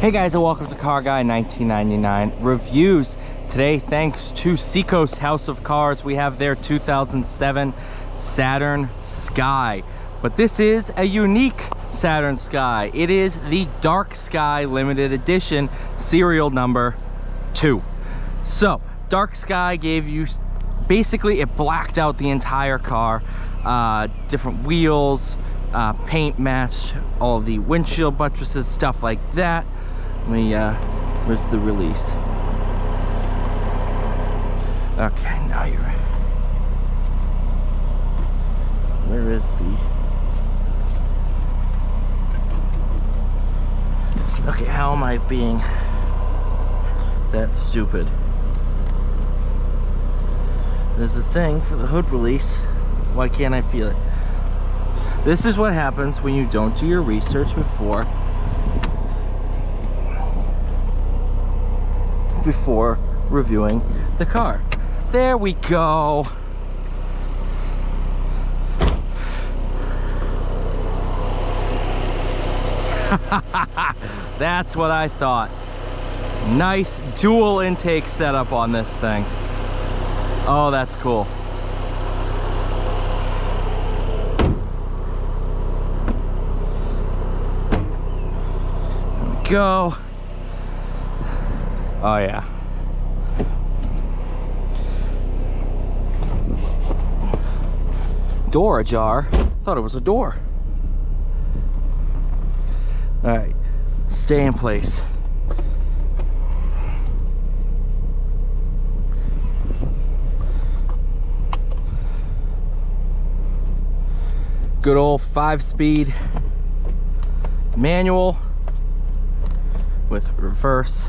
Hey guys, and welcome to Car Guy 1999 Reviews. Today, thanks to Seacoast House of Cars, we have their 2007 Saturn Sky. But this is a unique Saturn Sky. It is the Dark Sky Limited Edition, serial number 2. So, Dark Sky gave you, basically it blacked out the entire car. Different wheels, paint matched all the windshield buttresses, stuff like that. Where's the release? Okay, now you're right. Where is the... Okay, how am I being that stupid? There's a thing for the hood release. Why can't I feel it? This is what happens when you don't do your research before reviewing the car. There we go. That's what I thought. Nice dual intake setup on this thing. Oh, that's cool. There we go. Oh yeah. Door ajar? Thought it was a door. All right, stay in place. Good old 5-speed manual with reverse.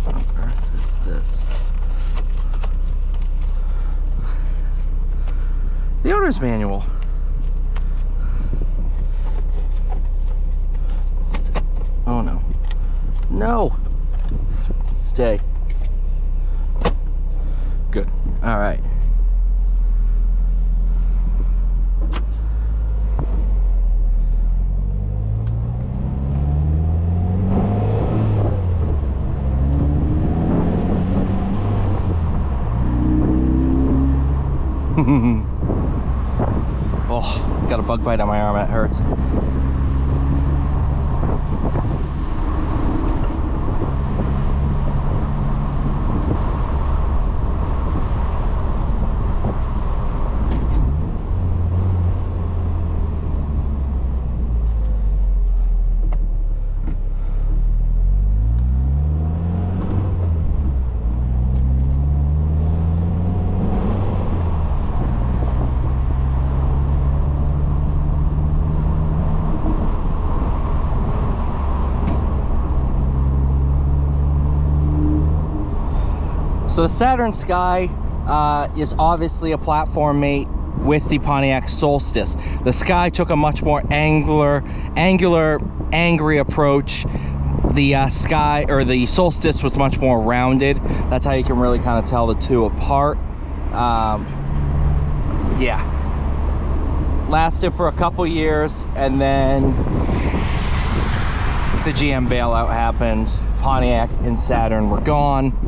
What on earth is this? The owner's manual. Oh no. No! Stay. Good. All right. Oh, got a bug bite on my arm. That hurts. So the Saturn Sky is obviously a platform mate with the Pontiac Solstice. The Sky took a much more angular, angry approach. The Sky, or the Solstice, was much more rounded. That's how you can really kind of tell the two apart. Yeah. Lasted for a couple years, and then the GM bailout happened. Pontiac and Saturn were gone.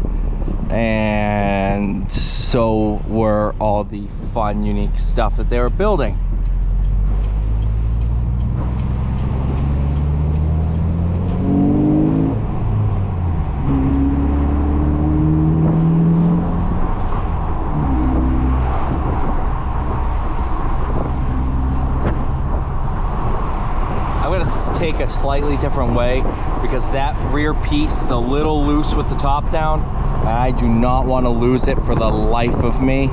And so were all the fun, unique stuff that they were building. I'm gonna take a slightly different way because that rear piece is a little loose with the top down. I do not want to lose it for the life of me.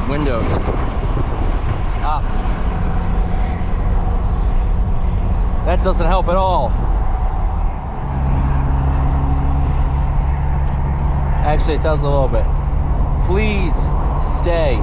Windows. that doesn't help at all. Actually, it does a little bit. Please stay.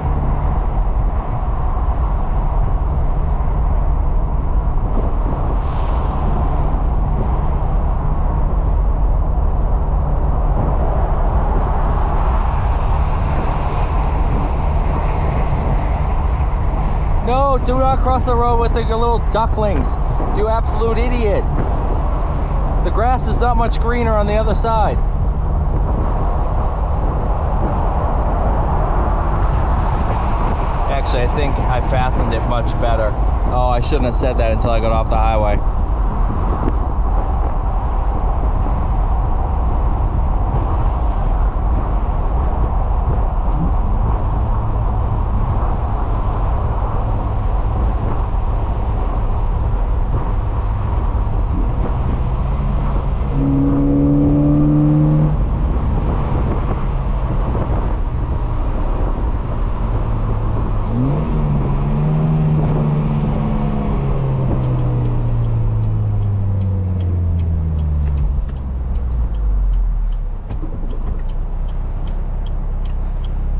No, do not cross the road with your little ducklings. You absolute idiot. The grass is not much greener on the other side. Actually, I think I fastened it much better. Oh, I shouldn't have said that until I got off the highway.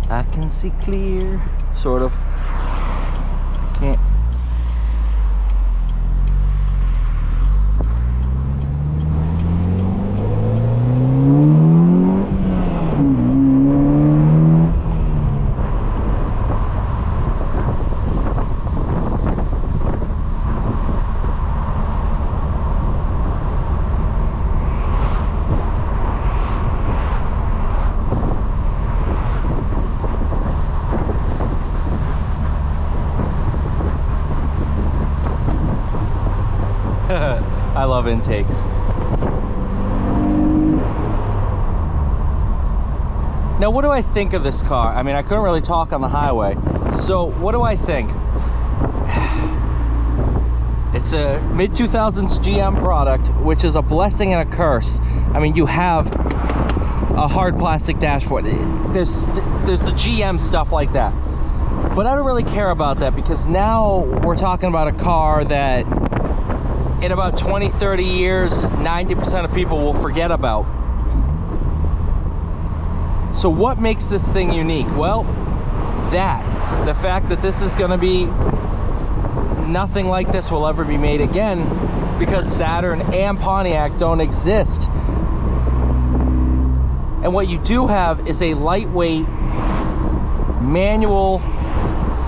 I can see clear, sort of. Can't. I love intakes. Now, what do I think of this car? I mean, I couldn't really talk on the highway. So, what do I think? It's a mid-2000s GM product, which is a blessing and a curse. I mean, you have a hard plastic dashboard. There's the GM stuff like that. But I don't really care about that, because now we're talking about a car that in about 20, 30 years, 90% of people will forget about. So what makes this thing unique? Well, the fact that this is going to be nothing like this will ever be made again, because Saturn and Pontiac don't exist. And what you do have is a lightweight manual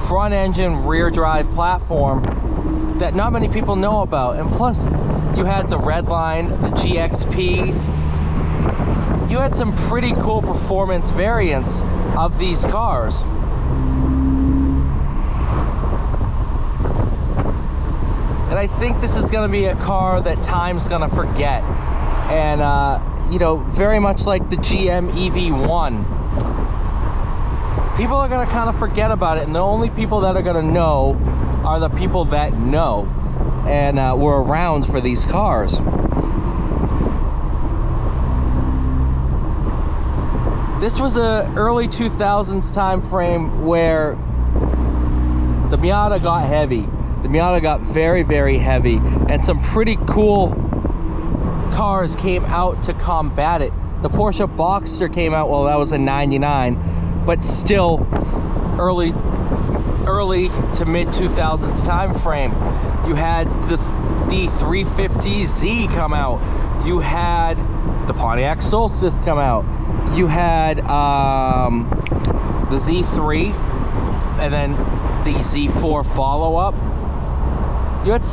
front engine rear drive platform that not many people know about. And plus, you had the Redline, the GXPs. You had some pretty cool performance variants of these cars. And I think this is going to be a car that time's going to forget. And, you know, very much like the GM EV1. People are going to kind of forget about it, and the only people that are going to know are the people that know and were around for these cars. This was a early 2000s time frame where the Miata got heavy. The Miata got very, very heavy, and some pretty cool cars came out to combat it. The Porsche Boxster came out, well, that was in '99, but still early to mid 2000s time frame. You had the 350Z come out. You had the Pontiac Solstice come out. You had the Z3, and then the Z4 follow-up. You had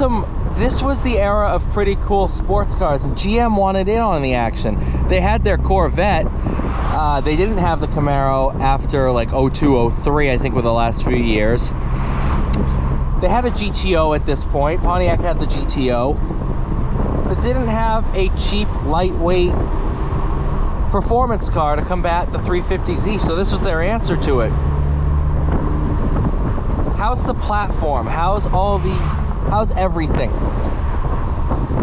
this was the era of pretty cool sports cars, and GM wanted in on the action. They had their Corvette. They didn't have the Camaro after like 02, 03, I think, were the last few years. They had a GTO at this point. Pontiac had the GTO, but didn't have a cheap, lightweight performance car to combat the 350Z, so this was their answer to it. How's the platform? How's everything?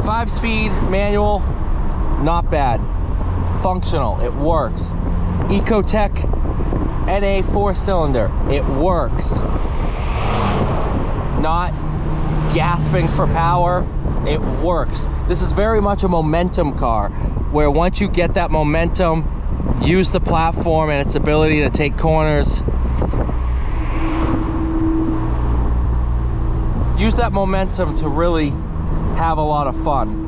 5-speed manual, not bad. Functional, it works. Ecotech NA 4-cylinder, it works. Not gasping for power, It works. This is very much a momentum car, where once you get that momentum, use the platform and its ability to take corners. Use that momentum to really have a lot of fun.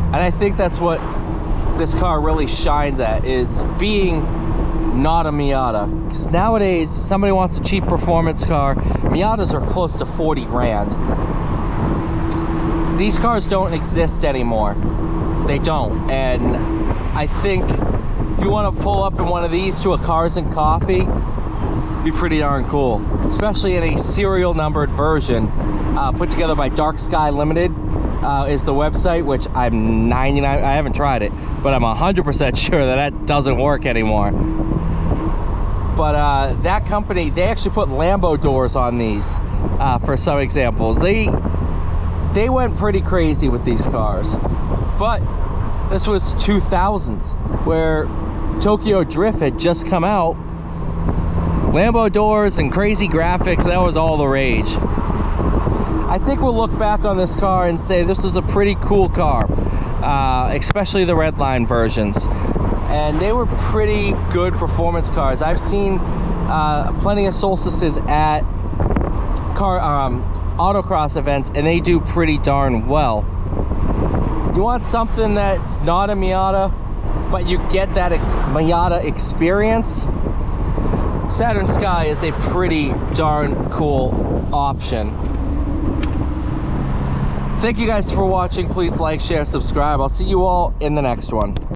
And I think that's what this car really shines at, is being not a Miata. Because nowadays, somebody wants a cheap performance car. Miatas are close to 40 grand. These cars don't exist anymore. They don't. And I think if you want to pull up in one of these to a Cars and Coffee, it'd be pretty darn cool. Especially in a serial numbered version put together by Dark Sky Limited. Is the website, which I'm 99, I haven't tried it, but I'm 100% sure that doesn't work anymore. But that company, they actually put Lambo doors on these for some examples. They went pretty crazy with these cars. But this was 2000s, where Tokyo Drift had just come out. Lambo doors and crazy graphics, that was all the rage. I think we'll look back on this car and say this was a pretty cool car, especially the Redline versions. And they were pretty good performance cars. I've seen plenty of Solstices at autocross events, and they do pretty darn well. You want something that's not a Miata, but you get that Miata experience? Saturn Sky is a pretty darn cool option. Thank you guys for watching. Please like, share, subscribe. I'll see you all in the next one.